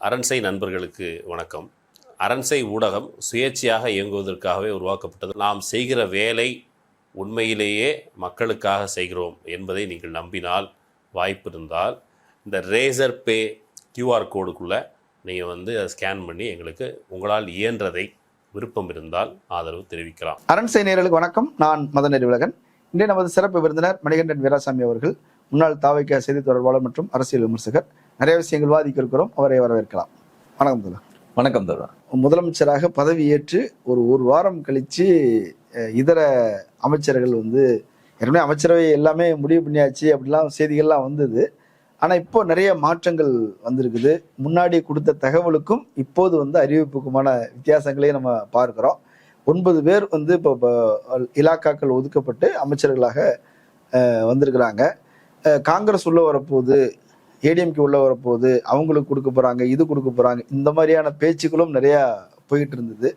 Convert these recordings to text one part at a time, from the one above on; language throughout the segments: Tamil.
அரண்சை நண்பர்களுக்கு வணக்கம். அரண்சை ஊடகம் சுயேட்சையாக இயங்குவதற்காகவே உருவாக்கப்பட்டது. நாம் செய்கிற வேலை உண்மையிலேயே மக்களுக்காக செய்கிறோம் என்பதை நீங்கள் நம்பினால், வாய்ப்பு இருந்தால் இந்த ரேசர் பே கியூஆர் கோடுக்குள்ளே நீங்கள் அதை ஸ்கேன் பண்ணி எங்களுக்கு உங்களால் இயன்றதை விருப்பம் இருந்தால் ஆதரவு தெரிவிக்கலாம். அரண்சை நேயர்களுக்கு வணக்கம். நான் மதன் அறிவுலகன். இன்றைய நமது சிறப்பு விருந்தினர் மணிகண்டன் வீராசாமி அவர்கள், முன்னாள் தாவைக்க செய்தி தொடர்பாளர் மற்றும் அரசியல் விமர்சகர். நிறைய விஷயங்கள் விவாதிக்க இருக்கிறோம், அவரை வரவேற்கலாம். வணக்கம் தோழா. வணக்கம் தோழா. முதலமைச்சராக பதவியேற்று ஒரு வாரம் கழிச்சு இதர அமைச்சர்கள் ஏற்கனவே அமைச்சரவை எல்லாமே முடிவு பண்ணியாச்சு அப்படிலாம் செய்திகள்லாம் வந்தது. ஆனால் இப்போ நிறைய மாற்றங்கள் வந்திருக்குது. முன்னாடி கொடுத்த தகவலுக்கும் இப்போது அறிவிப்புக்குமான வித்தியாசங்களையும் நம்ம பார்க்குறோம். 9 பேர் இப்போ இலாக்காக்கள் ஒதுக்கப்பட்டு அமைச்சர்களாக வந்திருக்கிறாங்க. காங்கிரஸ் உள்ள வரப்போகுது, ஏடிஎம்கே உள்ள வரப்போகுது, அவங்களுக்கு கொடுக்க போகிறாங்க, இது கொடுக்க போகிறாங்க, இந்த மாதிரியான பேச்சுக்களும் நிறையா போயிட்டு இருந்தது.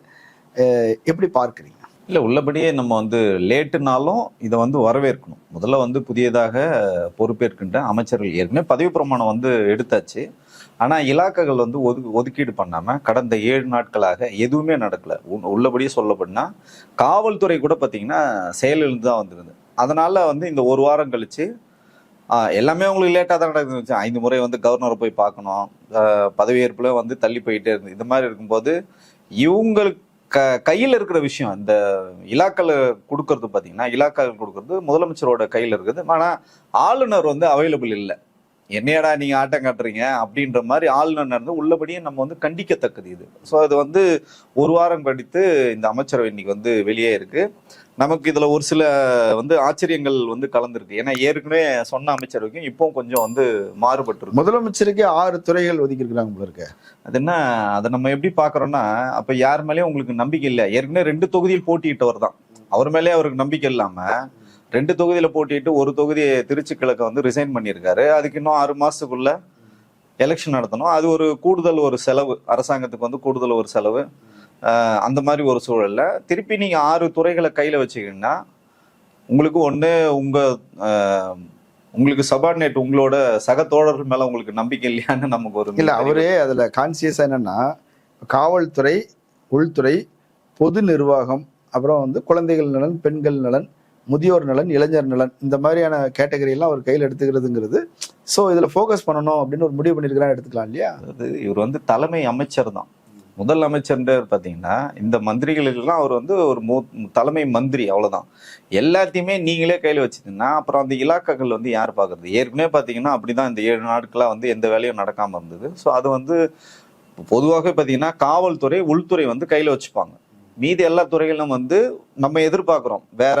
எப்படி பார்க்குறீங்க? இல்லை, உள்ளபடியே நம்ம லேட்டுனாலும் இதை வரவேற்கணும். முதல்ல புதியதாக பொறுப்பேற்கின்ற அமைச்சர்கள் ஏற்கனவே பதவி பிரமாணம் எடுத்தாச்சு. ஆனால் இலாக்காக்கள் ஒதுக்கீடு பண்ணாமல் கடந்த 7 நாட்களாக எதுவுமே நடக்கலை. உள்ளபடியே சொல்லப்படினா காவல்துறை கூட பார்த்தீங்கன்னா செயலிழந்து தான் வந்திருது. அதனால் இந்த ஒரு வாரம் கழித்து எல்லாமே உங்களுக்கு லேட்டாக தான் நடக்குது. 5 முறை கவர்னரை போய் பார்க்கணும், பதவியேற்புல தள்ளி போயிட்டே இருந்து. இந்த மாதிரி இருக்கும்போது இவங்களுக்கு கையில் இருக்கிற விஷயம், இந்த இலாக்கள் கொடுக்கறது பார்த்தீங்கன்னா, இலாக்காக்கள் கொடுக்கறது முதலமைச்சரோட கையில் இருக்குது. ஆனால் ஆளுநர் அவைலபிள் இல்லை. என்னையடா நீங்க ஆட்டம் காட்டுறீங்க அப்படின்ற மாதிரி ஆளுநர் நடந்து உள்ளபடியே நம்ம கண்டிக்கத்தக்கது இது. ஸோ அது ஒரு வாரம் கழித்து இந்த அமைச்சரவை இன்னைக்கு வெளியே இருக்கு. நமக்கு இதுல ஒரு சில ஆச்சரியங்கள் கலந்துருக்கு. ஏன்னா ஏற்கனவே சொன்ன அமைச்சரவைக்கும் இப்போ கொஞ்சம் மாறுபட்டு முதலமைச்சருக்கு 6 துறைகள் ஒதுக்கி இருக்கிறாங்க போல இருக்கு. அது என்ன, அதை நம்ம எப்படி பாக்குறோம்னா, அப்ப யார் மேலேயும் உங்களுக்கு நம்பிக்கை இல்லை. ஏற்கனவே 2 தொகுதியில் போட்டியிட்டவர் தான். அவர் மேலே அவருக்கு நம்பிக்கை இல்லாம 2 தொகுதியில போட்டிட்டு ஒரு தொகுதியை திருச்சி கிழக்க ரிசைன் பண்ணியிருக்காரு. அதுக்கு இன்னும் 6 மாசத்துக்குள்ள எலெக்ஷன் நடத்தணும். அது ஒரு கூடுதல் ஒரு செலவு, அரசாங்கத்துக்கு கூடுதல் ஒரு செலவு. அந்த மாதிரி ஒரு சூழல்ல திருப்பி நீங்க 6 துறைகளை கையில வச்சுக்கிங்கன்னா உங்களுக்கு உங்களுக்கு சபார்டினேட், உங்களோட சக தோழர்கள் மேல உங்களுக்கு நம்பிக்கை இல்லையான்னு நமக்கு ஒரு இல்ல. அவரே அதுல கான்சியஸா என்னன்னா, காவல்துறை, உள்துறை, பொது நிர்வாகம், அப்புறம் குழந்தைகள் நலன், பெண்கள் நலன், முதியோர் நலன், இளைஞர் நலன், இந்த மாதிரியான கேட்டகரி எல்லாம் அவர் கையில் எடுத்துக்கிறதுங்கிறது. ஸோ இதில் ஃபோக்கஸ் பண்ணணும் அப்படின்னு ஒரு முடிவு பண்ணியிருக்கிறான்னு எடுத்துக்கலாம் இல்லையா? அதாவது இவர் தலைமை அமைச்சர் தான், முதல் அமைச்சர்ன்ற பார்த்தீங்கன்னா இந்த மந்திரிகளுக்கெல்லாம் அவர் ஒரு தலைமை மந்திரி, அவ்வளோதான். எல்லாத்தையுமே நீங்களே கையில் வச்சுட்டீங்கன்னா அப்புறம் அந்த இலாக்காக்கள் யார் பார்க்குறது? ஏற்கனவே பார்த்தீங்கன்னா அப்படிதான் இந்த 7 நாட்களாக எந்த வேலையும் நடக்காமல் இருந்தது. ஸோ அது பொதுவாக பார்த்தீங்கன்னா காவல்துறை, உள்துறை கையில் வச்சுப்பாங்க. மீதி எல்லா துறைகளும் நம்ம எதிர்பார்க்கிறோம். வேற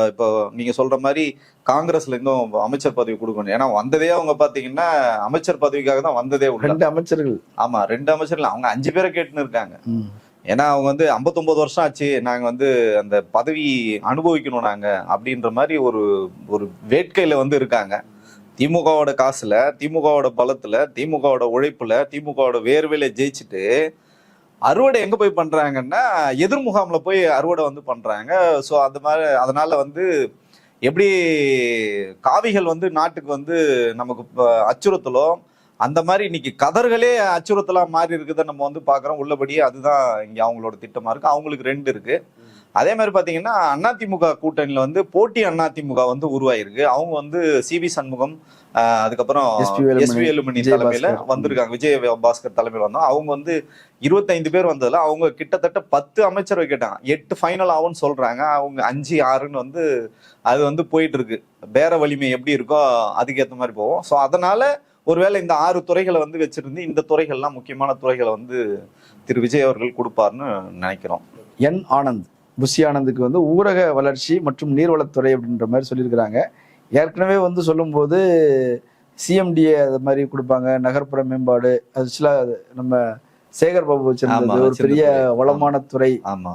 இப்போ நீங்க சொல்ற மாதிரி காங்கிரஸ்ல இருந்தும் அமைச்சர் பதவி கொடுக்கணும். ஏன்னா வந்ததே அவங்க பாத்தீங்கன்னா அமைச்சர் பதவிக்காக தான் வந்ததே. 2 அமைச்சர்கள். ஆமா, 2 அமைச்சர்கள். அவங்க 5 பேரை கேட்டுன்னு இருக்காங்க. ஏன்னா அவங்க 59 வருஷம் ஆச்சு, நாங்க அந்த பதவி அனுபவிக்கணும் நாங்க அப்படின்ற மாதிரி ஒரு வேட்கையில இருக்காங்க. திமுகவோட காசுல, திமுகவோட பலத்துல, திமுகவோட உழைப்புல, திமுகவோட வேர்வையில ஜெயிச்சுட்டு அறுவடை எங்க போய் பண்றாங்கன்னா எதிர்முகாம்ல போய் அறுவடை பண்றாங்க. ஸோ அந்த மாதிரி அதனால எப்படி காவிகள் நாட்டுக்கு நமக்கு அச்சுறுத்தலோ அந்த மாதிரி இன்னைக்கு கதர்களே அச்சுறுத்தலா மாறி இருக்குதை நம்ம பாக்குறோம். உள்ளபடியே அதுதான் இங்க அவங்களோட திட்டமா இருக்கு. அவங்களுக்கு 2 இருக்கு. அதே மாதிரி பாத்தீங்கன்னா அதிமுக கூட்டணியில போட்டி அதிமுக உருவாயிருக்கு. அவங்க சிவி சண்முகம், அதுக்கப்புறம் எஸ்பி வேலுமணி தலைமையில வந்திருக்காங்க. விஜய் பாஸ்கர் தலைமையில வந்தோம். அவங்க 25 பேர் வந்ததுல அவங்க கிட்டத்தட்ட 10 அமைச்சரவை கேட்டாங்க. 8 ஃபைனல் ஆகும்னு சொல்றாங்க. அவங்க 5, 6ன்னு அது போயிட்டு இருக்கு. பேர வலிமை எப்படி இருக்கோ அதுக்கேற்ற மாதிரி போவோம். ஸோ அதனால ஒருவேளை இந்த 6 துறைகளை வச்சிருந்து இந்த துறைகள்லாம் முக்கியமான துறைகளை திரு விஜய் அவர்கள் கொடுப்பாருன்னு நினைக்கிறோம். என் ஆனந்த், புஷி ஆனந்துக்கு ஊரக வளர்ச்சி மற்றும் நீர்வளத்துறை அப்படின்ற மாதிரி சொல்லியிருக்கிறாங்க. ஏற்கனவே சொல்லும்போது சிஎம்டிஏ அது மாதிரி கொடுப்பாங்க, நகர்ப்புற மேம்பாடு, அது சில நம்ம சேகர் பாபு வச்சிருந்தது ஒரு பெரிய வளமான துறை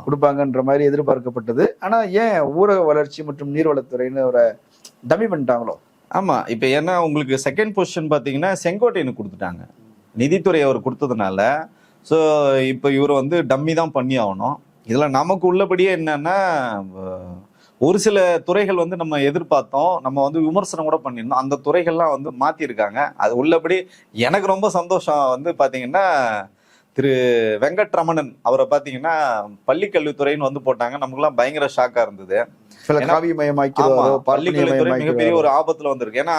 கொடுப்பாங்கன்ற மாதிரி எதிர்பார்க்கப்பட்டது. ஆனா ஏன் ஊரக வளர்ச்சி மற்றும் நீர்வளத்துறைன்னு ஒரு டம்மி பண்ணிட்டாங்களோ? ஆமா, இப்ப ஏன்னா உங்களுக்கு செகண்ட் பொசிஷன் பாத்தீங்கன்னா செங்கோட்டையனுக்கு கொடுத்துட்டாங்க. நிதித்துறை அவர் கொடுத்ததுனால ஸோ இப்போ இவர் டம்மி தான் பண்ணி ஆகணும். இதுல நமக்கு உள்ளபடியே என்னன்னா, ஒரு சில துறைகள் வந்து நம்ம எதிர்பார்த்தோம், நம்ம வந்து விமர்சனம் கூட பண்ணியிருந்தோம். அந்த துறைகள்லாம் வந்து மாத்திருக்காங்க. அது உள்ளபடி எனக்கு ரொம்ப சந்தோஷம் வந்து பாத்தீங்கன்னா, திரு வெங்கட்ரமணன் அவரை பாத்தீங்கன்னா பள்ளிக்கல்வித்துறைன்னு வந்து போட்டாங்க. நமக்குலாம் பயங்கர ஷாக்கா இருந்தது. காவியமயமாக்கிறதோ பள்ளிக்கல்வித்துறை மிகப்பெரிய ஒரு ஆபத்துல வந்திருக்கு. ஏன்னா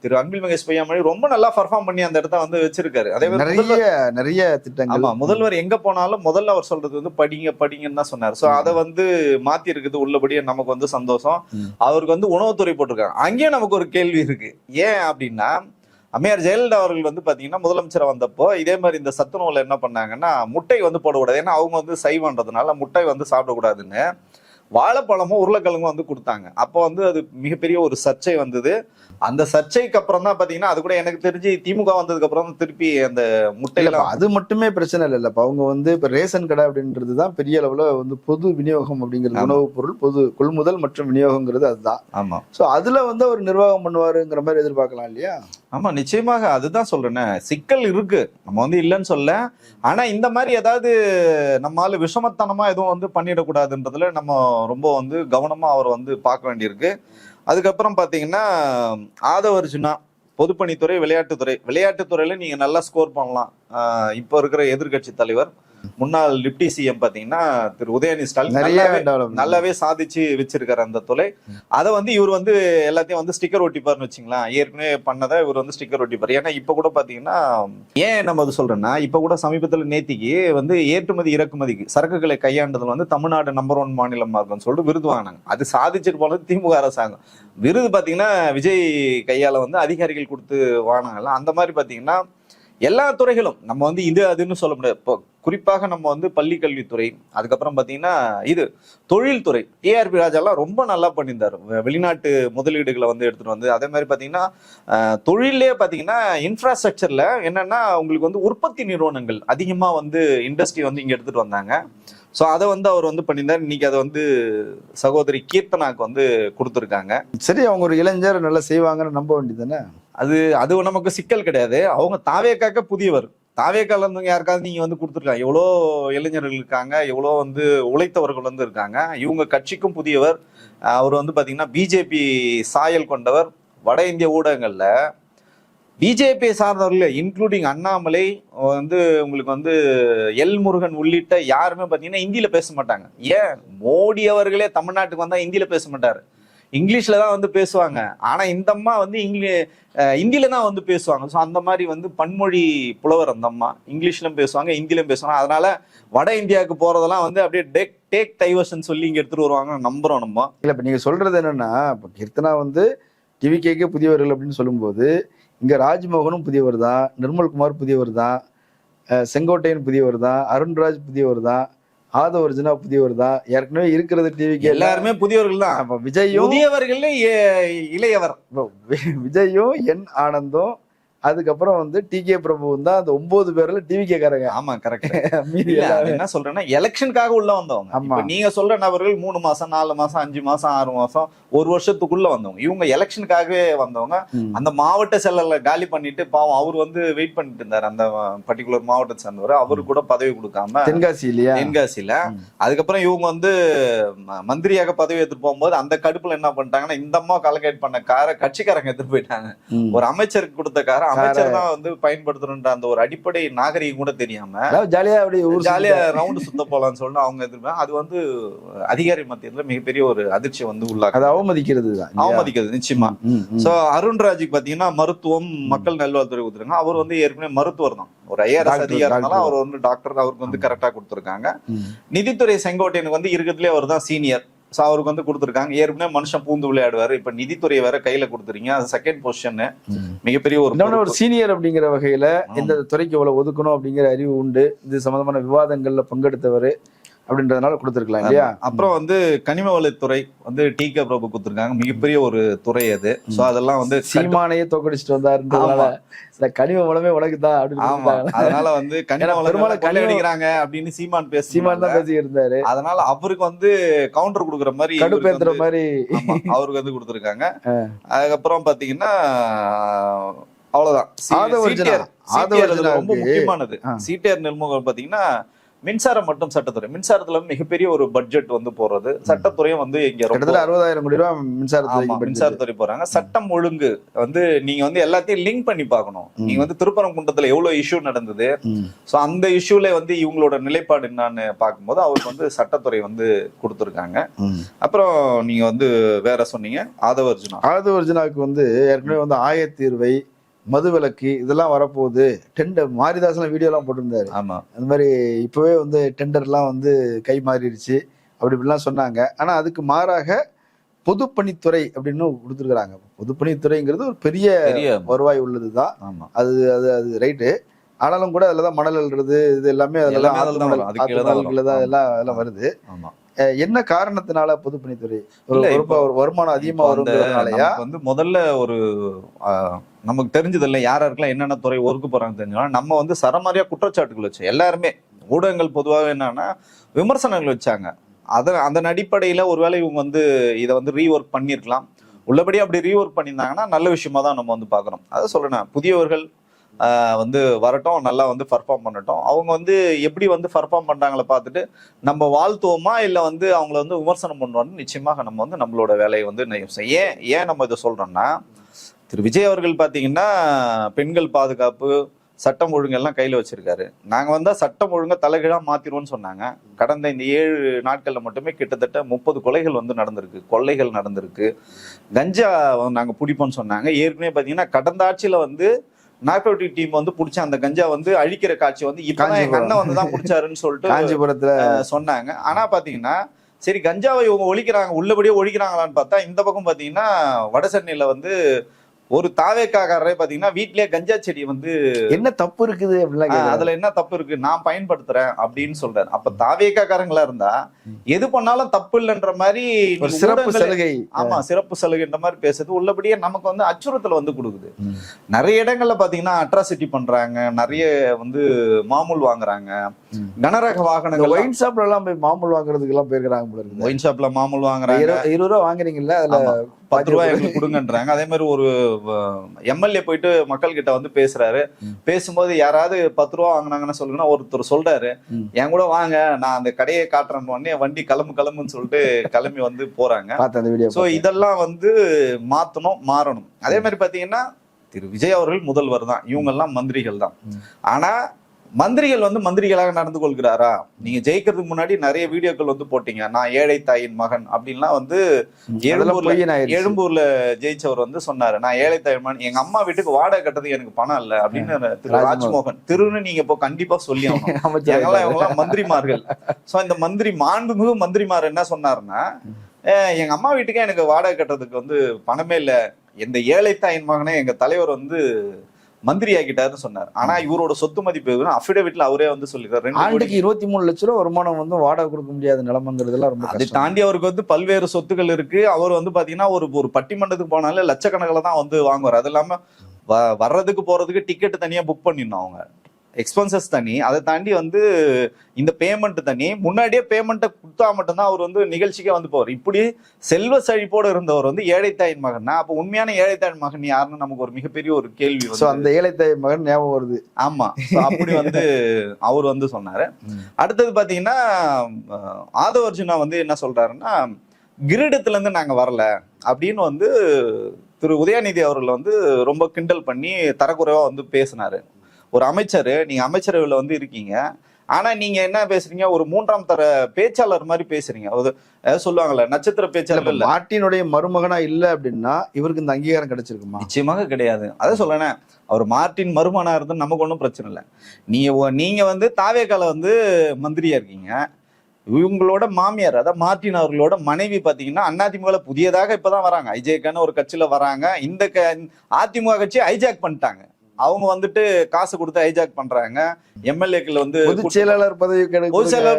திரு அன்பில் மகேஷ் பொய்யாமொழி ரொம்ப நல்லா பர்ஃபார்ம் பண்ணி அந்த இடத்த வந்து வச்சிருக்காரு. அதே மாதிரி நிறைய திட்டங்கள். ஆமா, முதல்வர் எங்க போனாலும் முதல்ல அவர் சொல்றது வந்து படிங்க படிங்கன்னு தான் சொன்னார். சோ அதை வந்து மாத்தி இருக்குது உள்ளபடியே நமக்கு வந்து சந்தோஷம். அவருக்கு வந்து உணவுத்துறை போட்டிருக்காங்க. அங்கேயும் நமக்கு ஒரு கேள்வி இருக்கு. ஏன் அப்படின்னா, அம்மையார் ஜெயலலிதா அவர்கள் வந்து பாத்தீங்கன்னா முதலமைச்சர் வந்தப்போ இதே மாதிரி இந்த சத்துணவுல என்ன பண்ணாங்கன்னா, முட்டை வந்து போடக்கூடாது. ஏன்னா அவங்க வந்து சைவன்றதுனால முட்டை வந்து சாப்பிடக்கூடாதுன்னு வாழைப்பழமும் உருளைக்கிழங்கும் வந்து கொடுத்தாங்க. அப்போ வந்து அது மிகப்பெரிய ஒரு சர்ச்சை வந்தது. அந்த சர்ச்சைக்கு அப்புறம் தான் பாத்தீங்கன்னா, அது கூட எனக்கு தெரிஞ்சு திமுக வந்ததுக்கு அப்புறம் திருப்பி அந்த முட்டையில அது மட்டுமே பிரச்சனை இல்ல. அவங்க வந்து இப்ப ரேஷன் கடை அப்படின்றதுதான் பெரிய அளவுல வந்து பொது விநியோகம் அப்படிங்கிறது, உணவுப் பொருள் பொது கொள்முதல் மற்றும் விநியோகங்கிறது அதுதான். ஆமா. சோ அதுல வந்து அவர் நிர்வாகம் பண்ணுவாருங்கிற மாதிரி எதிர்பார்க்கலாம் இல்லையா? ஆமா, நிச்சயமாக. அதுதான் சொல்றேன், சிக்கல் இருக்கு, நம்ம வந்து இல்லைன்னு சொல்ல. ஆனா இந்த மாதிரி ஏதாவது நம்மால விஷமத்தனமா எதுவும் வந்து பண்ணிடக்கூடாதுன்றதுல நம்ம ரொம்ப வந்து கவனமா அவரை வந்து பார்க்க வேண்டியிருக்கு. அதுக்கப்புறம் பாத்தீங்கன்னா, ஆதவ அர்ஜுனா பொதுப்பணித்துறை, விளையாட்டுத்துறையில நீங்க நல்லா ஸ்கோர் பண்ணலாம். இப்போ இருக்கிற எதிர்கட்சி தலைவர் முன்னாள் டிப்டி சிஎம் பாத்தீங்கன்னா திரு உதயநிதி ஸ்டாலின் நல்லாவே சாதிச்சு வச்சிருக்காரு அந்த துறை. அதை வந்து இவர் வந்து எல்லாத்தையும் வந்து ஸ்டிக்கர் ஒட்டிப்பாருன்னு வச்சுங்களேன். ஏற்கனவே பண்ணதை இவர் வந்து ஸ்டிக்கர் ஒட்டிப்பாரு. ஏன்னா இப்ப கூட பாத்தீங்கன்னா, ஏன் நம்ம அது சொல்றேன்னா, இப்ப கூட சமீபத்துல நேத்திக்கு வந்து ஏற்றுமதி இறக்குமதிக்கு சரக்குகளை கையாண்டதுல வந்து தமிழ்நாடு நம்பர் 1 மாநிலமா இருக்குன்னு சொல்லிட்டு விருது வாங்கினாங்க. அது சாதிச்சுட்டு போனது திமுக அரசாங்கம். விருது பாத்தீங்கன்னா விஜய் கையால வந்து அதிகாரிகள் கொடுத்து வாங்கினாங்கல்ல. அந்த மாதிரி பாத்தீங்கன்னா எல்லா துறைகளும் நம்ம வந்து இது அதுன்னு சொல்ல முடியாது. இப்போ குறிப்பாக நம்ம வந்து பள்ளி கல்வித்துறை, அதுக்கப்புறம் பாத்தீங்கன்னா இது தொழில்துறை, ஏஆர்பி ராஜாலாம் ரொம்ப நல்லா பண்ணியிருந்தாரு. வெளிநாட்டு முதலீடுகளை வந்து எடுத்துட்டு வந்து, அதே மாதிரி பாத்தீங்கன்னா தொழிலே பாத்தீங்கன்னா இன்ஃப்ராஸ்ட்ரக்சர்ல என்னன்னா உங்களுக்கு வந்து உற்பத்தி நிறுவனங்கள் அதிகமா வந்து இண்டஸ்ட்ரி வந்து இங்க எடுத்துட்டு வந்தாங்க. ஸோ அதை வந்து அவர் வந்து பண்ணியிருந்தார். இன்னைக்கு அதை வந்து சகோதரி கீர்த்தனாக்கு வந்து கொடுத்துருக்காங்க. சரி, அவங்க ஒரு இளைஞர் நல்லா செய்வாங்கன்னு நம்ப வேண்டியதுதானே. அது நமக்கு சிக்கல் கிடையாது. அவங்க தாவேக்காக்க புதியவர். தாவேக்கால இருந்தவங்க யாருக்காவது நீங்க வந்து கொடுத்துருக்காங்க. எவ்வளோ இளைஞர்கள் இருக்காங்க, எவ்வளோ வந்து உழைத்தவர்கள் வந்து இருக்காங்க. இவங்க கட்சிக்கும் புதியவர். அவர் வந்து பாத்தீங்கன்னா பிஜேபி சாயல் கொண்டவர். வட இந்திய ஊடகங்கள்ல பிஜேபி சார்ந்தவர்கள் இன்க்ளூடிங் அண்ணாமலை வந்து உங்களுக்கு வந்து எல் முருகன் உள்ளிட்ட யாருமே பாத்தீங்கன்னா இந்தியில பேச மாட்டாங்க. ஏன், மோடி அவர்களே தமிழ்நாட்டுக்கு வந்தா இந்தியில பேச மாட்டாரு, இங்கிலீஷ்ல தான் வந்து பேசுவாங்க. ஆனா இந்த அம்மா வந்து இந்தியில தான் வந்து பேசுவாங்க. ஸோ அந்த மாதிரி வந்து பன்மொழி புலவர் அந்த அம்மா. இங்கிலீஷ்லயும் பேசுவாங்க, ஹிந்திலையும் பேசுவாங்க. அதனால வட இந்தியாவுக்கு போறதெல்லாம் வந்து அப்படியே டேக் டைவர்ஷன் சொல்லி இங்க எடுத்துட்டு வருவாங்க நம்புறோம் நம்ம. இல்ல, இப்ப நீங்க சொல்றது என்னன்னா, இப்ப கீர்த்தனா வந்து டிவிகேக்கு புதியவர்கள் அப்படின்னு சொல்லும்போது, இங்க ராஜ்மோகனும் புதியவர் தான், நிர்மல்குமார் புதியவர் தான், செங்கோட்டையன் புதியவர் தான், அருண்ராஜ் புதியவர் தான், ஆதவ அர்ஜுனா புதியவர் தான். ஏற்கனவே இருக்கிறது டிவிக்கு எல்லாருமே புதியவர்கள் தான். அப்ப விஜயும் புதியவர்களே இளையவர். விஜயும் என் ஆனந்தும் அதுக்கப்புறம் வந்து டிகே பிரபுவும் தான் அந்த 9 பேர்ல டிவிகே காரங்க. ஆமா, கரெக்ட். என்ன சொல்றேன்னா, எலெக்ஷனுக்காக உள்ள வந்தவங்க. இப்ப நீங்க சொல்ற நபர்கள் 3 மாசம் 4 மாசம் 5 மாசம் 6 மாசம் 1 வருஷத்துக்குள்ள வந்தவங்க. இவங்க எலெக்ஷனுக்காகவே வந்தவங்க. அந்த மாவட்ட செயலர்ல காலி பண்ணிட்டு பாவம் அவர் வந்து வெயிட் பண்ணிட்டு இருந்தாரு. அந்த பர்டிகுலர் மாவட்டத்தை சேர்ந்தவர். அவரு கூட பதவி கொடுக்காம தென்காசியில. அதுக்கப்புறம் இவங்க வந்து மந்திரியாக பதவி எடுத்துட்டு போகும்போது அந்த கடுப்புல என்ன பண்ணிட்டாங்கன்னா, இந்த அம்மா கால்குலேட் பண்ண காரை கட்சிக்காரங்க எடுத்துட்டு போயிட்டாங்க. ஒரு அமைச்சருக்கு கொடுத்த காரை அமைச்சர் தான் வந்து பயன்படுத்தணுன்ற அந்த ஒரு அடிப்படை நாகரிகம் கூட தெரியாம ஜாலியா ரவுண்டு சுத்த போலான்னு சொல்லிட்டு அவங்க எதிர்ப்பாங்க. அது வந்து அதிகாரி மத்தியத்துல மிகப்பெரிய ஒரு அதிர்ச்சி வந்து உள்ளாக அவமதிக்கிறது நிச்சயமா. சோ அருண்ராஜுக்கு பாத்தீங்கன்னா மருத்துவம் மக்கள் நல்வாழ்வுத்துறை கொடுத்துருக்காங்க. அவர் வந்து ஏற்கனவே மருத்துவர் தான், ஒரு ஐஆர்எஸ் அதிகாரினால அவர் வந்து டாக்டர், அவருக்கு வந்து கரெக்டா கொடுத்துருக்காங்க. நிதித்துறை செங்கோட்டையனுக்கு வந்து இருக்கிறதுலே அவர் தான் சீனியர். ஸோ அவருக்கு வந்து கொடுத்துருக்காங்க. ஏற்கனவே மனுஷன் பூந்து விளையாடுவாரு. இப்ப நிதித்துறை வேற கையில கொடுத்துறீங்க, அது செகண்ட் பொசிஷன். மிகப்பெரிய ஒரு சீனியர் அப்படிங்கிற வகையில இந்த துறைக்கு எவ்வளவு ஒதுக்கணும் அப்படிங்கிற அறிவு உண்டு. இது சம்பந்தமான விவாதங்கள்ல பங்கெடுத்தவர் அப்படின்றதுனால கொடுத்துருக்கலாம் இல்லையா. அப்புறம் வந்து கனிம வளத்துறை வந்து டிகே பிரபு கொடுத்துருக்காங்க. மிகப்பெரிய ஒரு துறை அது. சோ அதெல்லாம் வந்து சீமானையே தோக்கடிச்சிட்டு வந்தாருன்றதுனால இந்த கனிம வளமே உலகுதான் அப்படின்னு. அதனால வந்து கனிம வளம் கொள்ளையடிக்கிறாங்க அப்படின்னு சீமான் தான் பேசி இருந்தாரு. அதனால அவருக்கு வந்து கவுண்டர் கொடுக்குற மாதிரி, கடுப்பேத்துற மாதிரி அவருக்கு வந்து கொடுத்துருக்காங்க. அதுக்கப்புறம் பாத்தீங்கன்னா அவ்வளவுதான். ரொம்ப முக்கியமானது சீட்டியர் நெல்முகம் பாத்தீங்கன்னா மின்சாரம் மட்டும் சட்டத்துறை, மின்சாரத்துல மிகப்பெரிய ஒரு பட்ஜெட் வந்து போறது, சட்டத்துறையும் வந்து இங்க கிட்டத்தட்ட 60,000 கோடி ரூபாய் மின்சாரத்துறை போறாங்க. சட்டம் ஒழுங்கு வந்து நீங்க வந்து எல்லாத்தையும் லிங்க் பண்ணி பார்க்கணும். நீங்க வந்து திருப்பரங்குன்றத்துல எவ்வளவு இஷ்யூ நடந்தது, சோ அந்த இஷ்யூல வந்து இவங்களோட நிலைப்பாடு என்னன்னு பார்க்கும்போது அவருக்கு வந்து சட்டத்துறை வந்து கொடுத்துருக்காங்க. அப்புறம் நீங்க வந்து வேற சொன்னீங்க ஆதவர்ஜுனாவுக்கு வந்து ஏற்கனவே வந்து ஆயத்தீர்வை, மதுவிலக்கு இதெல்லாம் வரப்போகுது, டெண்டர் மாரிதாசெல்லாம் வீடியோலாம் போட்டிருந்தாரு. ஆமா, அந்த மாதிரி இப்பவே வந்து டெண்டர்லாம் வந்து கை மாறிடுச்சு அப்படி இப்படிலாம் சொன்னாங்க. ஆனா அதுக்கு மாறாக பொதுப்பணித்துறை அப்படின்னு கொடுத்துருக்காங்க. பொதுப்பணித்துறைங்கிறது ஒரு பெரிய வருவாய் உள்ளதுதான். அது அது அது ரைட்டு. ஆனாலும் கூட அதுலதான் மணல் அள்ளுறது இது எல்லாமே அதெல்லாம் அதெல்லாம் வருது. என்ன காரணத்தினால பொதுப்பணித்துறை ஒரு வருமானம் அதிகமா வரும்னாலயா? வந்து முதல்ல ஒரு நமக்கு தெரிஞ்சது இல்லை யாருக்கெல்லாம் என்னென்ன துறை ஒர்க்கு போறாங்க தெரிஞ்சோம்னா, நம்ம வந்து சரமாரியா குற்றச்சாட்டுகள் வச்சு எல்லாருமே ஊடகங்கள் பொதுவாக என்னன்னா விமர்சனங்கள் வச்சாங்க. அதன் அடிப்படையில ஒருவேளை இவங்க வந்து இதை வந்து ரீஒர்க் பண்ணிருக்கலாம். உள்ளபடி அப்படி ரீஒர்க் பண்ணியிருந்தாங்கன்னா நல்ல விஷயமா தான் நம்ம வந்து பாக்குறோம். அதை சொல்றேன், புதியவர்கள் வந்து வரட்டும், நல்லா வந்து பர்ஃபார்ம் பண்ணட்டும். அவங்க வந்து எப்படி வந்து பர்ஃபார்ம் பண்றாங்களே பார்த்துட்டு நம்ம வாழ்த்துவோமா இல்லை வந்து அவங்கள வந்து விமர்சனம் பண்ணுவோம்னு நிச்சயமாக நம்ம வந்து நம்மளோட வேலையை வந்து ஏன் நம்ம இதை சொல்றோம்னா, திரு விஜய் அவர்கள் பாத்தீங்கன்னா பெண்கள் பாதுகாப்பு, சட்டம் ஒழுங்கு எல்லாம் கையில வச்சிருக்காரு. நாங்க வந்தா சட்டம் ஒழுங்கை தலைகீழா மாத்திருவோம்னு சொன்னாங்க. கடந்த இந்த 7 நாட்கள்ல மட்டுமே கிட்டத்தட்ட 30 கொலைகள் வந்து நடந்திருக்கு, கொள்ளைகள் நடந்திருக்கு. கஞ்சா நாங்க பிடிப்போம்னு சொன்னாங்க. ஏற்கனவே பாத்தீங்கன்னா கடந்த ஆட்சியில வந்து நார்கோட்டிக் டீம் வந்து பிடிச்ச அந்த கஞ்சா வந்து அழிக்கிற காட்சி வந்து இப்ப எங்க அண்ணன் வந்துதான் பிடிச்சாருன்னு சொல்லிட்டு காஞ்சிபுரத்துல சொன்னாங்க. ஆனா பாத்தீங்கன்னா சரி கஞ்சாவை இவங்க ஒழிக்கிறாங்க, உள்ளபடியே ஒழிக்கிறாங்களான்னு பார்த்தா இந்த பக்கம் பாத்தீங்கன்னா வட சென்னையில வந்து ஒரு தாவேக்காரரே பாத்தீங்கன்னா வீட்லயே கஞ்சா செடி வந்து என்ன தப்பு இருக்குது அதுல என்ன தப்பு இருக்கு, நான் பயன்படுத்துறேன் அப்படின்னு சொல்றாரு. அப்ப தாவேக்காரங்களா இருந்தா எது பண்ணாலும் தப்பு இல்லைன்ற மாதிரி சிறப்பு சலுகை, ஆமா சிறப்பு சலுகைன்ற மாதிரி பேசுறது உள்ளபடியே நமக்கு வந்து அச்சுறுத்தல் வந்து கொடுக்குது. நிறைய இடங்கள்ல பாத்தீங்கன்னா அட்ராசிட்டி பண்றாங்க, நிறைய வந்து மாமூல் வாங்குறாங்க, கனரக வாகனங்கள். ஒயின் ஷாப்ல எல்லாம் போய் மாமூல் வாங்குறதுக்கு எல்லாம் போயிருக்காங்க. ஒயின் ஷாப்ல மாமூல் வாங்குறாங்க, 20 ரூபா வாங்குறீங்கல்ல அதுல 10 ரூபாய் எங்களுக்கு கொடுங்கன்றாங்க. அதே மாதிரி ஒரு எம்எல்ஏ போயிட்டு மக்கள் கிட்ட வந்து பேசுறாரு. பேசும்போது யாராவது 10 ரூபா வாங்கினாங்கன்னு சொல்லுங்கன்னா ஒருத்தர் சொல்றாரு, என் கூட வாங்க நான் அந்த கடையை காட்டுறேன்னு உடனே வண்டி கிளம்புன்னு சொல்லிட்டு கிளம்பி வந்து போறாங்க. சோ இதெல்லாம் வந்து மாறணும். அதே மாதிரி பாத்தீங்கன்னா திரு விஜய் அவர்கள் முதல்வர் தான், இவங்க எல்லாம் மந்திரிகள் தான். ஆனா மந்திரிகள் வந்து மந்திரிகளாக நடந்து கொள்கிறாரா? நீங்க ஜெயிக்கிறதுக்கு முன்னாடி நிறைய வீடியோக்கள் வந்து போட்டீங்க, நான் ஏழை தாயின் மகன் அப்படின்லாம் வந்து எழும்பூர்ல ஜெயிச்சவர் வந்து சொன்னாரு, நான் ஏழை தாயின் மகன், எங்க அம்மா வீட்டுக்கு வாடகை கட்டுறதுக்கு எனக்கு பணம் இல்லை அப்படின்னு திரு ராஜ்மோகன் திருன்னு நீங்க இப்போ கண்டிப்பா சொல்லி இவங்கெல்லாம் மந்திரிமார்கள். சோ இந்த மாண்புமிகு மந்திரிமார் என்ன சொன்னாருன்னா, எங்க அம்மா வீட்டுக்கே எனக்கு வாடகை கட்டுறதுக்கு வந்து பணமே இல்லை, இந்த ஏழை தாயின் மகனே எங்க தலைவர் வந்து மந்திரி ஆகிட்டாருன்னு சொன்னார். ஆனா இவரோட சொத்து மதிப்பு அபிடவிட்ல அவரே வந்து சொல்லிருக்காரு, ஆண்டுக்கு 23 லட்சம் ரூபாய் வருமானம் வந்து வாடகை கொடுக்க முடியாத நிலைமைங்கிறதுலாம் ரொம்ப. அதை தாண்டி அவருக்கு வந்து பல்வேறு சொத்துக்கள் இருக்கு. அவர் வந்து பாத்தீங்கன்னா ஒரு பட்டிமன்றத்துக்கு போனாலே லட்சக்கணக்கில் தான் வந்து வாங்குவார். அது இல்லாம வர்றதுக்கு போறதுக்கு டிக்கெட் தனியா புக் பண்ணிடணும், அவங்க எக்ஸ்பென்சஸ் தனி, அதை தாண்டி வந்து இந்த பேமெண்ட் தனி. முன்னாடியே பேமெண்ட்டை கொடுத்தா மட்டும்தான் அவர் வந்து நிகழ்ச்சிக்கே வந்து போவார். இப்படி செல்வ செழிப்போடு இருந்தவர் வந்து ஏழைத்தாயின் மகன்னா, அப்போ உண்மையான ஏழைத்தாயின் மகன் யாருன்னு நமக்கு ஒரு மிகப்பெரிய ஒரு கேள்வி வந்து அந்த ஏழைத்தாயின் மகன் ஞாபகம் வருது. ஆமா, அப்படி வந்து அவர் வந்து சொன்னாரு. அடுத்தது பாத்தீங்கன்னா ஆதவர்ஜுனா வந்து என்ன சொல்றாருன்னா, கிரீடத்துல இருந்து நாங்க வரல அப்படின்னு வந்து திரு உதயநிதி அவர்கள் வந்து ரொம்ப கிண்டல் பண்ணி தரக்குறைவா வந்து பேசினாரு. ஒரு அமைச்சர், நீங்க அமைச்சரவையில் வந்து இருக்கீங்க, ஆனா நீங்க என்ன பேசுறீங்க, ஒரு 3ஆம் தர பேச்சாளர் மாதிரி பேசுறீங்க. சொல்லுவாங்கல்ல நட்சத்திர பேச்சாளர். மார்ட்டினுடைய மருமகனா இல்ல அப்படின்னா இவருக்கு இந்த அங்கீகாரம் கிடைச்சிருக்குமா? நிச்சயமாக கிடையாது. அதை சொல்லணும், அவர் மார்ட்டின் மருமகனா இருந்து நமக்கு ஒன்றும் பிரச்சனை இல்லை. நீங்க வந்து தாவேக்கால வந்து மந்திரியா இருக்கீங்க, இவங்களோட மாமியார் அதாவது மார்ட்டின் அவர்களோட மனைவி பாத்தீங்கன்னா அதிமுக புதியதாக இப்பதான் வராங்க, ஐஜேக்கான ஒரு கட்சியில வராங்க. இந்த அதிமுக கட்சி ஐஜாக் பண்ணிட்டாங்க. அவங்க வந்துட்டு காசு கொடுத்து ஹைஜாக் பண்றாங்க. எம்எல்ஏக்கள் வந்து பொதுச் செயலாளர்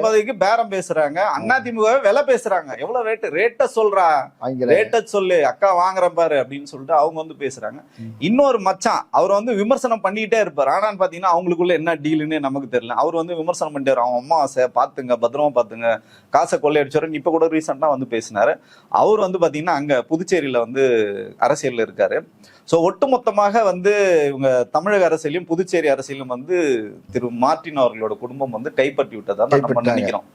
பதவிக்கு பேரம் பேசுறாங்க. அதிமுக விலை பேசுறாங்க. எவ்வளவு ரேட்ட சொல்றா, ரேட்ட சொல்லு அக்கா வாங்குறேன் பாரு அப்படின்னு சொல்லிட்டு அவங்க வந்து பேசுறாங்க. இன்னொரு மச்சான் அவர் வந்து விமர்சனம் பண்ணிக்கிட்டே இருப்பார். ஆனான்னு பாத்தீங்கன்னா அவங்களுக்குள்ள என்ன டீலுன்னு நமக்கு தெரியல. அவர் வந்து விமர்சனம் பண்ணிட்டு அவங்க அம்மா பாத்துங்க, பத்திரமா பாத்துங்க, காசை கொள்ளையடிச்சாரு. இப்ப கூட ரீசெண்டா வந்து பேசினாரு. அவர் வந்து பாத்தீங்கன்னா அங்க புதுச்சேரியில வந்து அரசியல்ல இருக்காரு. ஸோ ஒட்டுமொத்தமாக வந்து இவங்க தமிழக அரசியலையும் புதுச்சேரி அரசியலும் வந்து திரு மார்ட்டின் அவர்களோட குடும்பம் வந்து கைப்பற்றி விட்டதா நம்ம நினைக்கிறோம்.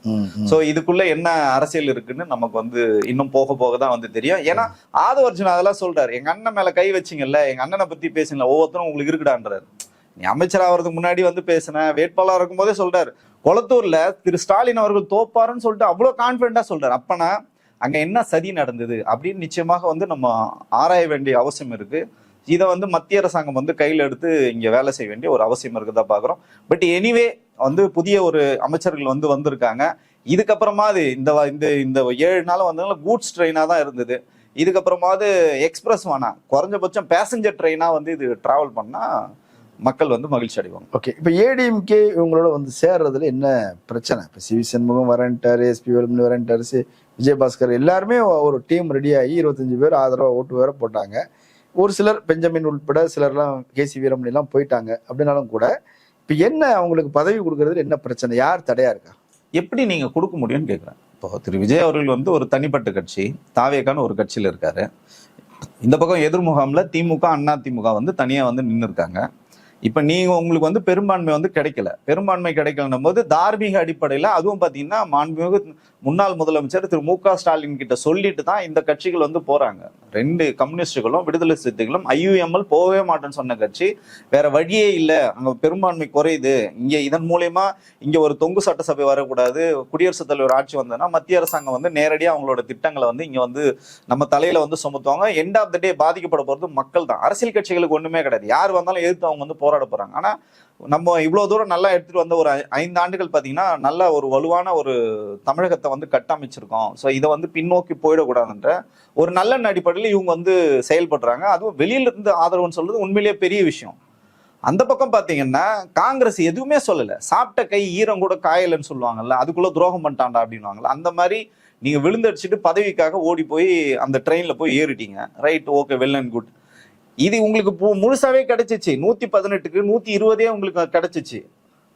ஸோ இதுக்குள்ள என்ன அரசியல் இருக்குன்னு நமக்கு வந்து இன்னும் போக போக தான் வந்து தெரியும். ஏன்னா ஆதவர்ஜுன் அதெல்லாம் சொல்றாரு, எங்க அண்ணன் மேல கை வச்சிங்கல்ல, எங்க அண்ணனை பத்தி பேசுங்களா, ஒவ்வொருத்தரும் உங்களுக்கு இருக்குடான்றாரு. நீ அமைச்சர் ஆகிறதுக்கு முன்னாடி வந்து பேசின, வேட்பாளர் இருக்கும் போதே சொல்றாரு, கொளத்தூர்ல திரு ஸ்டாலின் அவர்கள் தோப்பாருன்னு சொல்லிட்டு அவ்வளவு கான்பிடண்டா சொல்றாரு. அப்பனா அங்க என்ன சதி நடந்தது அப்படின்னு நிச்சயமாக வந்து நம்ம ஆராய வேண்டிய அவசியம் இருக்கு. இதை வந்து மத்திய அரசாங்கம் வந்து கையில் எடுத்து இங்க வேலை செய்ய வேண்டிய ஒரு அவசியம் இருக்குதான் பாக்குறோம். பட் எனிவே வந்து புதிய ஒரு அமைச்சர்கள் வந்து வந்திருக்காங்க. இதுக்கப்புறமா அது இந்த 7 நாள் வந்ததுனால கூட்ஸ் ட்ரெயினா தான் இருந்தது. இதுக்கப்புறமாவது எக்ஸ்பிரஸ் வேணாம், குறைஞ்சபட்சம் பேசஞ்சர் ட்ரெயினா வந்து இது டிராவல் பண்ணா மக்கள் வந்து மகிழ்ச்சி அடைவாங்க. ஓகே, இப்போ ஏடிஎம்கே இவங்களோட வந்து சேர்றதுல என்ன பிரச்சனை? இப்போ சிவி சண்முகம் வரன்ட்டாரு, எஸ்பி வேலுமணி வரன்ட்டாரு, விஜயபாஸ்கர் எல்லாருமே ஒரு டீம் ரெடியாகி 25 பேர் ஆதரவாக ஓட்டு வேற போட்டாங்க. ஒரு சிலர் பெஞ்சமின் உட்பட சிலர்லாம் கேசி வீரமணிலாம் போயிட்டாங்க. அப்படின்னாலும் கூட இப்போ என்ன அவங்களுக்கு பதவி கொடுக்கறதுல என்ன பிரச்சனை? யார் தடையா இருக்கா? எப்படி நீங்க கொடுக்க முடியும்னு கேட்குறேன். இப்போ திரு விஜய் அவர்கள் வந்து ஒரு தனிப்பட்ட கட்சி, தாவேக்கான ஒரு கட்சியில் இருக்காரு. இந்த பக்கம் எதிர்முகாம்ல திமுக அண்ணா திமுக வந்து தனியா வந்து நின்று இருக்காங்க. இப்ப நீங்க உங்களுக்கு வந்து பெரும்பான்மை வந்து கிடைக்கல. பெரும்பான்மை கிடைக்கலன்னும் போது தார்மீக அடிப்படையில, அதுவும் பாத்தீங்கன்னா மாண்புமிகு முன்னாள் முதலமைச்சர் திரு மு.க. ஸ்டாலின் கிட்ட சொல்லிட்டு தான் இந்த கட்சிகள் வந்து போறாங்க. 2 கம்யூனிஸ்டுகளும் விடுதலை சிறுத்தைகளும் IUML போகவே மாட்டேன்னு சொன்ன கட்சி. வேற வழியே இல்லை, அங்க பெரும்பான்மை குறையுது, இங்க இதன் மூலயமா இங்க ஒரு தொங்கு சட்டசபை வரக்கூடாது, குடியரசுத் தலைவர் ஆட்சி வந்ததுன்னா மத்திய அரசாங்கம் வந்து நேரடியாக அவங்களோட திட்டங்களை வந்து இங்க வந்து நம்ம தலையில வந்து சுமத்துவாங்க. எண்ட் ஆஃப் த டே பாதிக்கப்பட போறது மக்கள் தான். அரசியல் கட்சிகளுக்கு ஒண்ணுமே கிடையாது. யார் வந்தாலும் எதிர்த்து அவங்க வந்து போராட போறாங்க. ஆனா நம்ம இவ்வளவு தூரம் நல்லா எடுத்துட்டு வந்த ஒரு 5 ஆண்டுகள் பாத்தீங்கன்னா நல்ல ஒரு வலுவான ஒரு தமிழகத்தை வந்து கட்டமைச்சிருக்கோம். ஸோ இதை வந்து பின்னோக்கி போயிடக்கூடாதுன்ற ஒரு நல்ல அடிப்படையில் இவங்க வந்து செயல்படுறாங்க. அதுவும் வெளியில இருந்து ஆதரவுன்னு சொல்றது உண்மையிலேயே பெரிய விஷயம். அந்த பக்கம் பாத்தீங்கன்னா காங்கிரஸ் எதுவுமே சொல்லல. சாப்பிட்ட கை ஈரம் கூட காயலன்னு சொல்லுவாங்கல்ல, அதுக்குள்ள துரோகம் பண்ணிட்டாண்டா அப்படின்வாங்கல்ல. அந்த மாதிரி நீங்க விழுந்தடிச்சிட்டு பதவிக்காக ஓடி போய் அந்த ட்ரெயின்ல போய் ஏறிட்டீங்க. Right, okay, well and good. இது உங்களுக்கு முழுசாவே கிடைச்சிச்சு. 118க்கு 120 உங்களுக்கு கிடைச்சிச்சு.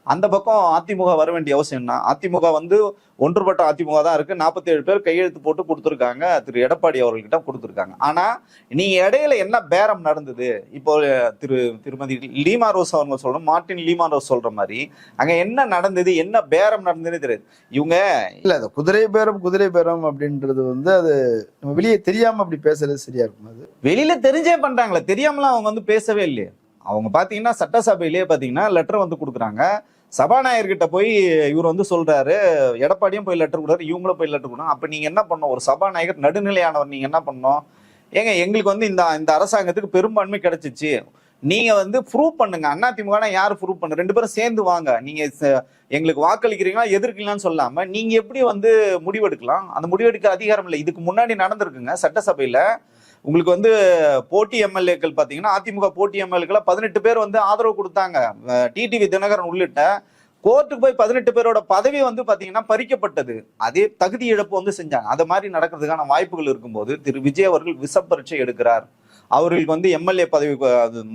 அந்த பக்கம் அதிமுக வர வேண்டிய அவசியம் என்ன? அதிமுக வந்து ஒன்றுபட்ட அதிமுக தான் இருக்கு. 47 பேர் கையெழுத்து போட்டு கொடுத்துருக்காங்க, திரு எடப்பாடி அவர்கள்கிட்ட கொடுத்துருக்காங்க. ஆனா நீங்க இடையில என்ன பேரம் நடந்தது? இப்போ திருமதி லீமா ரோஸ் அவங்க சொல்ற, மார்ட்டின் லீமா ரோஸ் சொல்ற மாதிரி அங்க என்ன நடந்தது, என்ன பேரம் நடந்ததுன்னு தெரியாது. இவங்க இல்ல அது குதிரை பேரம் அப்படின்றது வந்து அது நம்ம வெளியே தெரியாம அப்படி பேசுறது சரியா இருக்கும்? அது வெளியில தெரிஞ்சே பண்றாங்களே, தெரியாமலாம் அவங்க வந்து பேசவே இல்லையே. அவங்க பாத்தீங்கன்னா சட்டசபையிலேயே பாத்தீங்கன்னா லெட்டர் வந்து கொடுக்குறாங்க. சபாநாயகர்கிட்ட போய் இவர் வந்து சொல்றாரு, எடப்பாடியும் போய் லெட்டர் கொடுறாரு, இவங்களும் போய் லெட்டர் கொடுறாங்க. அப்ப நீங்க என்ன பண்ணணும்? ஒரு சபாநாயகர் நடுநிலையானவர், நீங்க என்ன பண்ணணும்? ஏங்க எங்களுக்கு வந்து இந்த அரசாங்கத்துக்கு பெரும்பான்மை கிடைச்சிச்சு, நீங்க வந்து ப்ரூவ் பண்ணுங்க. அதிமுக யாரு ப்ரூவ் பண்ணு? 2 பேரும் சேர்ந்து வாங்க. நீங்க எங்களுக்கு வாக்களிக்கிறீங்களா எதிர்க்கலாம்னு சொல்லாம நீங்க எப்படி வந்து முடிவெடுக்கலாம்? அந்த முடிவெடுக்க அதிகாரம் இல்லை. இதுக்கு முன்னாடி நடந்திருக்குங்க சட்டசபையில. உங்களுக்கு வந்து போட்டி எம்எல்ஏக்கள் பாத்தீங்கன்னா அதிமுக போட்டி எம்எல்ஏக்கள் 18 பேர் வந்து ஆதரவு கொடுத்தாங்க. டிடிவி தினகரன் உள்ளிட்ட கோர்ட்டுக்கு போய் 18 பேரோட பதவி வந்து பாத்தீங்கன்னா பறிக்கப்பட்டது. அதே தகுதி இழப்பு வந்து செஞ்சாங்க. அது மாதிரி நடக்கிறதுக்கான வாய்ப்புகள் இருக்கும்போது திரு விஜய் அவர்கள் விஷப்பரீட்சை எடுக்கிறார். அவர்களுக்கு வந்து எம்எல்ஏ பதவி,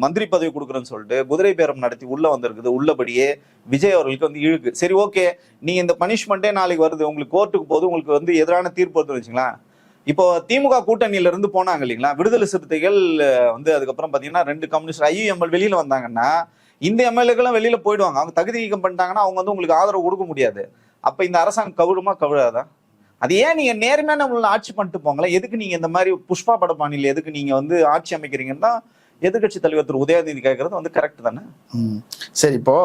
மந்திரி பதவி கொடுக்குறேன்னு சொல்லிட்டு குதிரை பேரம் நடத்தி உள்ள வந்திருக்குது. உள்ளபடியே விஜய் அவர்களுக்கு வந்து இழுக்கு. சரி, ஓகே, நீங்க இந்த பனிஷ்மெண்ட்டே நாளைக்கு வருது, உங்களுக்கு கோர்ட்டுக்கு போது உங்களுக்கு வந்து எதிரான தீர்ப்பு வருதுன்னு வச்சுங்களேன். இப்போ திமுக கூட்டணியில இருந்து போனாங்க இல்லைங்களா, விடுதலை சிறுத்தைகள் வந்து அதுக்கப்புறம் பாத்தீங்கன்னா 2 கம்யூனிஸ்ட் IUML வெளியில வந்தாங்கன்னா இந்த எம்எல்ஏக்களும் வெளியில போயிடுவாங்க. அவங்க தகுதி நீக்கம் பண்ணிட்டாங்கன்னா அவங்க வந்து உங்களுக்கு ஆதரவு கொடுக்க முடியாது. அப்ப இந்த அரசாங்கம் கவிழுமா கவிழாதா? அது ஏன் நீங்க நேர்மையான ஆட்சி பண்ணிட்டு போங்களேன். எதுக்கு நீங்க இந்த மாதிரி புஷ்பா படப்பாணியில் எதுக்கு நீங்க வந்து ஆட்சி அமைக்கிறீங்கன்னா எதிர்கட்சி தலைவர் திரு உதயநிதி கேட்கறது வந்து கரெக்ட் தானே? சரி, இப்போ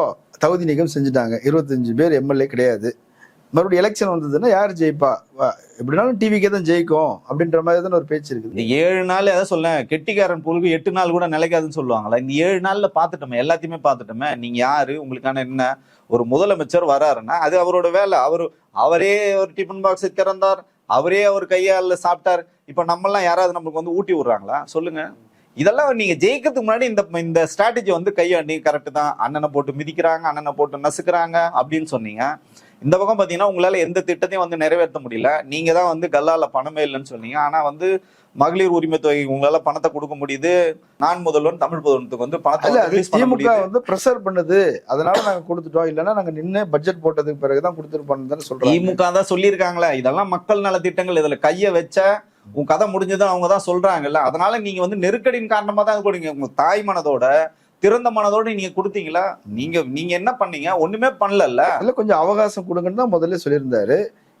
தகுதி நீக்கம் செஞ்சுட்டாங்க, 25 பேர் எம்எல்ஏ கிடையாது. மறுபடியும் எலெக்ஷன் வந்ததுன்னா யார் ஜெயிப்பா? எப்படினாலும் டிவிக்கே தான் ஜெயிக்கும் அப்படின்ற மாதிரி தானே ஒரு பேச்சு இருக்குது. இந்த 7 நாள் எதை சொல்ல, கெட்டிக்காரன் புழுகு 8 நாள் கூட நிலைக்காதுன்னு சொல்லுவாங்களா? இந்த 7 நாள்ல பாத்துட்டோமே, எல்லாத்தையுமே பாத்துட்டோமே. நீங்க யாரு, உங்களுக்கான என்ன? ஒரு முதலமைச்சர் வராருன்னா அது அவரோட வேலை. அவரே ஒரு டிஃபன் பாக்ஸ் திறந்தார், அவரே அவர் கையால சாப்பிட்டார். இப்ப நம்ம எல்லாம் யாராவது நமக்கு வந்து ஊட்டி விடுறாங்களா? சொல்லுங்க. இதெல்லாம் நீங்க ஜெயிக்கிறதுக்கு முன்னாடி இந்த ஸ்ட்ராட்டஜி வந்து கையாண்டி கரெக்ட் தான். அண்ணனை போட்டு மிதிக்கிறாங்க, அண்ணனை போட்டு நசுக்கிறாங்க அப்படின்னு சொன்னீங்க. இந்த பக்கம் பாத்தீங்கன்னா உங்களால எந்த திட்டத்தையும் வந்து நிறைவேற்ற முடியல. நீங்க தான் வந்து கல்லால பணமே இல்லைன்னு சொன்னீங்க. ஆனா வந்து மகளிர் உரிமை தொகை உங்களால பணத்தை கொடுக்க முடியுது. நான் முதல்வன் தமிழ் புதல்வனுக்கு வந்து திமுக வந்து பிரஷர் பண்ணுது, அதனால நாங்க கொடுத்துட்டோம், இல்லைன்னா நாங்க நின்று பட்ஜெட் போட்டதுக்கு பிறகுதான் கொடுத்துருப்போம் சொல்றோம். திமுக தான் சொல்லியிருக்காங்களே, இதெல்லாம் மக்கள் நல திட்டங்கள், இதுல கைய வச்ச உன் கதை முடிஞ்சதும் அவங்க தான் சொல்றாங்கல்ல. அதனால நீங்க வந்து நெருக்கடியின் காரணமா தான் கொடுங்க. உங்க தாய் மனதோட திறந்த மனதோட நீங்க கொடுத்தீங்களா? நீங்க என்ன பண்ணீங்க? ஒண்ணுமே பண்ணல. இல்ல கொஞ்சம் அவகாசம் கொடுங்கன்னு தான் முதல்ல சொல்லியிருந்தாரு.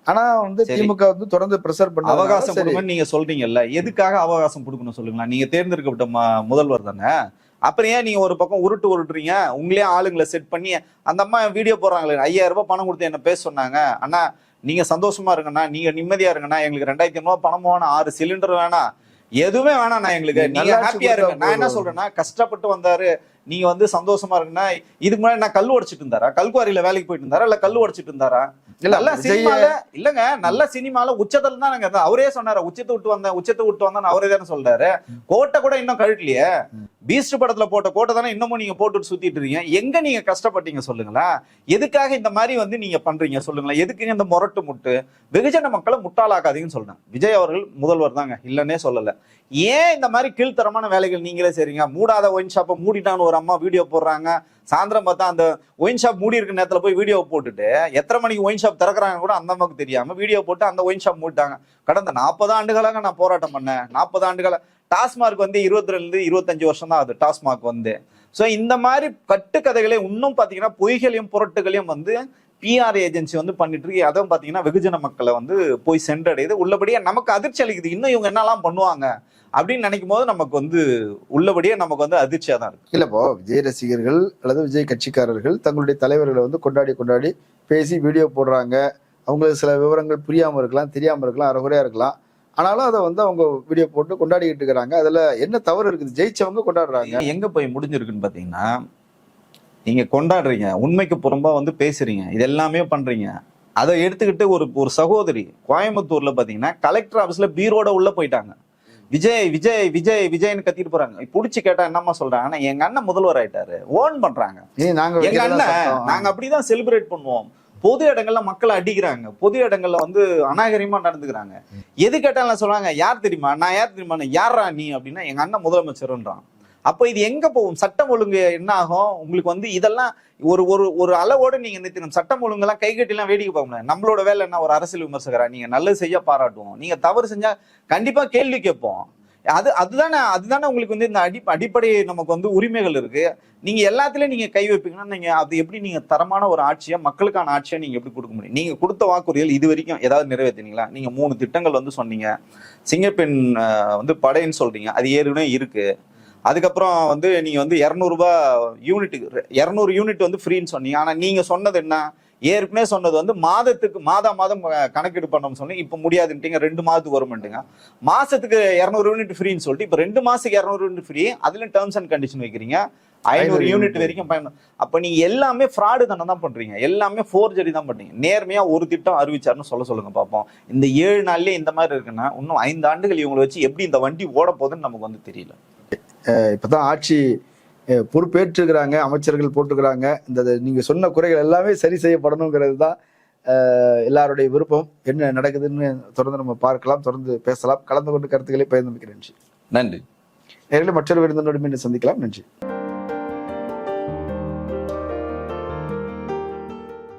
ஆனா வந்து திமுக வந்து தொடர்ந்து பிரஷர் பண்ண அவகாசம் கொடுங்கன்னு நீங்க சொல்றீங்கல்ல, எதுக்காக அவகாசம் கொடுக்கணும் சொல்லுங்களா? நீங்க தேர்ந்தெடுக்கப்பட்ட முதல்வர் தானே. அப்புறம் ஏன் நீங்க ஒரு பக்கம் உருட்டுறீங்க? உங்களே ஆளுங்களை செட் பண்ணி அந்த அம்மா வீடியோ போடுறாங்களே, 5000 ரூபாய் பணம் கொடுத்து என்ன பேச சொன்னாங்க. அண்ணா நீங்க சந்தோஷமா இருங்கண்ணா, நீங்க நிம்மதியா இருங்கண்ணா, எங்களுக்கு 2500 ரூபாய் பணம் வேணாம், 6 சிலிண்டர் வேணாம், எதுவுமே வேணாம் எங்களுக்கு, நீங்க ஹாப்பியா இருங்க. நான் என்ன சொல்றேன்னா, கஷ்டப்பட்டு வந்தாரு, நீங்க வந்து சந்தோஷமா இருக்குன்னா. இதுக்கு முன்னாடி நான் கல் உடைச்சிட்டு இருந்தாரா? கல்குவாரியில வேலைக்கு போயிட்டு இருந்தாரா இல்ல கல் உடைச்சிட்டு இருந்தாரா? நல்ல சினிமால இல்லங்க, நல்ல சினிமால உச்சத்துல தான் நாங்க அவரே சொன்னாரு, உச்சத்தை விட்டு வந்தேன் அவரே தானே சொல்றாரு. கோட்டை கூட இன்னும் கழட்டலையே. பீஸ்ட் படத்துல போட்ட கோட்டை தானே இன்னமும் நீங்க போட்டுட்டு சுத்திட்டு இருக்கீங்க. எங்க நீங்க கஷ்டப்பட்டீங்க சொல்லுங்களா? எதுக்காக இந்த மாதிரி வந்து நீங்க பண்றீங்க சொல்லுங்களா? எதுக்குங்க இந்த முரட்டு முட்டு? வெகுஜன மக்களை முட்டாளாக்காதீங்கன்னு சொல்றேன். விஜய் அவர்கள் முதல்வர் தாங்க, இல்லன்னே சொல்லல. ஏன் இந்த மாதிரி கீழ்த்தரமான வேலைகள் நீங்களே செய்றீங்க? மூடாத ஒயின் ஷாப்பை மூடிட்டான்னு ஒரு அம்மா வீடியோ போடுறாங்க. சாயந்தரம் பார்த்தா அந்த ஒயின் ஷாப் மூடி இருக்க நேரத்துல போய் வீடியோ போட்டுட்டு எத்தனை மணிக்கு ஒயின் ஷாப் திறக்கிறாங்க கூட அந்த அம்மாவுக்கு தெரியாம வீடியோ போட்டு அந்த ஒயின் ஷாப் மூடிட்டாங்க. கடந்த 40 ஆண்டுகளாக நான் போராட்டம் பண்ணேன். 40 ஆண்டுகளா டாஸ்மார்க் வந்து 22 25 வருஷம் தான் ஆகுது டாஸ்மார்க் வந்து. ஸோ இந்த மாதிரி கட்டுக்கதைகளை இன்னும் பாத்தீங்கன்னா பொய்களையும் புரட்டுகளையும் வந்து பிஆர் ஏஜென்சி வந்து பண்ணிட்டு இருக்கு. அதுவும் பாத்தீங்கன்னா வெகுஜன மக்களை வந்து போய் சென்றடையுது. உள்ளபடியே நமக்கு அதிர்ச்சி அளிக்குது. இன்னும் இவங்க என்னெல்லாம் பண்ணுவாங்க அப்படின்னு நினைக்கும் போது நமக்கு வந்து உள்ளபடியே நமக்கு வந்து அதிர்ச்சியா தான் இருக்கு. இல்லப்போ விஜய் ரசிகர்கள் அல்லது விஜய் கட்சிக்காரர்கள் தங்களுடைய தலைவர்களை வந்து கொண்டாடி பேசி வீடியோ போடுறாங்க. அவங்களுக்கு சில விவரங்கள் புரியாம இருக்கலாம், தெரியாம இருக்கலாம், அரைகுறையா இருக்கலாம். ஆனாலும் அதை வந்து அவங்க வீடியோ போட்டு கொண்டாடிக்கிட்டு இருக்கிறாங்க. அதுல என்ன தவறு இருக்குது? ஜெயிச்சவங்க கொண்டாடுறாங்க. எங்க போய் முடிஞ்சிருக்குன்னு பாத்தீங்கன்னா, நீங்க கொண்டாடுறீங்க, உண்மைக்கு புறம்பா வந்து பேசுறீங்க, இது எல்லாமே பண்றீங்க. அதை எடுத்துக்கிட்டு ஒரு சகோதரி கோயம்புத்தூர்ல பாத்தீங்கன்னா கலெக்டர் ஆபீஸ்ல பீரோட உள்ள போயிட்டாங்க. விஜய் விஜய் விஜய் விஜய்னு கத்திட்டு போறாங்க. புடிச்சு கேட்டா என்னமா சொல்றாங்க? ஆனா எங்க அண்ணன் முதல்வர் ஆயிட்டாரு, ஓன் பண்றாங்க. எங்க அண்ணன் நாங்க அப்படிதான் செலிப்ரேட் பண்ணுவோம். பொது இடங்கள்ல மக்களை அடிக்கிறாங்க, பொது இடங்கள்ல வந்து அநாகரிகமா நடந்துக்கிறாங்க. எது கேட்டாலும் சொல்றாங்க, யார் தெரியுமா, நான் யார் தெரியுமா, யாரா நீ அப்படின்னா எங்க அண்ணன் முதலமைச்சர்ன்றான். அப்ப இது எங்க போகும்? சட்டம் ஒழுங்கு என்ன ஆகும் உங்களுக்கு? வந்து இதெல்லாம் ஒரு அளவோட நீங்க நிறுத்தணும். சட்டம் ஒழுங்கெல்லாம் கைகட்டிலாம் வேடிக்கை பார்க்க முடியாது. நம்மளோட வேலை என்ன? ஒரு அரசியல் விமர்சகரா நீங்க நல்லது செய்ய பாராட்டுவோம், நீங்க தவறு செஞ்சா கண்டிப்பா கேள்வி கேட்போம். அதுதானே உங்களுக்கு வந்து இந்த அடிப்படை நமக்கு வந்து உரிமைகள் இருக்கு. நீங்க எல்லாத்துலயும் நீங்க கை வைப்பீங்கன்னா நீங்க அது எப்படி நீங்க தரமான ஒரு ஆட்சியா, மக்களுக்கான ஆட்சியா நீங்க எப்படி கொடுக்க முடியும்? நீங்க கொடுத்த வாக்குறுதிகள் இது வரைக்கும் ஏதாவது நிறைவேற்றினீங்களா? நீங்க 3 திட்டங்கள் வந்து சொன்னீங்க. சிங்கப்பெண் வந்து படைன்னு சொல்றீங்க, அது ஏற்கனவே இருக்கு. அதுக்கப்புறம் வந்து நீங்க வந்து 200 ரூபாய் யூனிட்டுக்கு 200 யூனிட் வந்து ஃப்ரீன்னு சொன்னீங்க. ஆனா நீங்க சொன்னது என்ன? ஏற்கனவே சொன்னது வந்து மாதம் கணக்கெடு பண்ணோம்னு சொன்னீங்க. இப்ப முடியாதுன்ட்டீங்க, 2 மாதத்துக்கு வரும்ட்டீங்க. மாசத்துக்கு 200 யூனிட் ஃப்ரீன்னு சொல்லிட்டு இப்ப 2 மாசத்துக்கு 200 யூனிட் ஃப்ரீ. அதுல டேர்ம்ஸ் அண்ட் கண்டிஷன் வைக்கிறீங்க, 500 யூனிட் வரைக்கும் பயணம். அப்ப நீங்க எல்லாமே ஃப்ராடு தானே தான் பண்றீங்க, எல்லாமே ஃபோர்ஜரி தான் பண்றீங்க. நேர்மையா ஒரு திட்டம் அறிவிச்சாருன்னு சொல்லுங்க பாப்போம். இந்த 7 நாள்லயே இந்த மாதிரி இருக்குன்னா இன்னும் 5 ஆண்டுகள் இவங்களை வச்சு எப்படி இந்த வண்டி ஓட போகுதுன்னு நமக்கு வந்து தெரியல. இப்பதான் ஆட்சி பொறுப்பேற்றுக்கிறாங்க, அமைச்சர்கள் போட்டுக்கிறாங்க. இந்த நீங்க சொன்ன குறைகள் எல்லாமே சரி செய்யப்படணுங்கிறது தான் எல்லாருடைய விருப்பம். என்ன நடக்குதுன்னு தொடர்ந்து நம்ம பார்க்கலாம், தொடர்ந்து பேசலாம். கலந்து கொண்டு கருத்துக்களை பகிர்ந்து நன்றி. நன்றி. நேரில் மற்றொரு விருந்தினோடு மீண்டும் சந்திக்கலாம். நன்றி.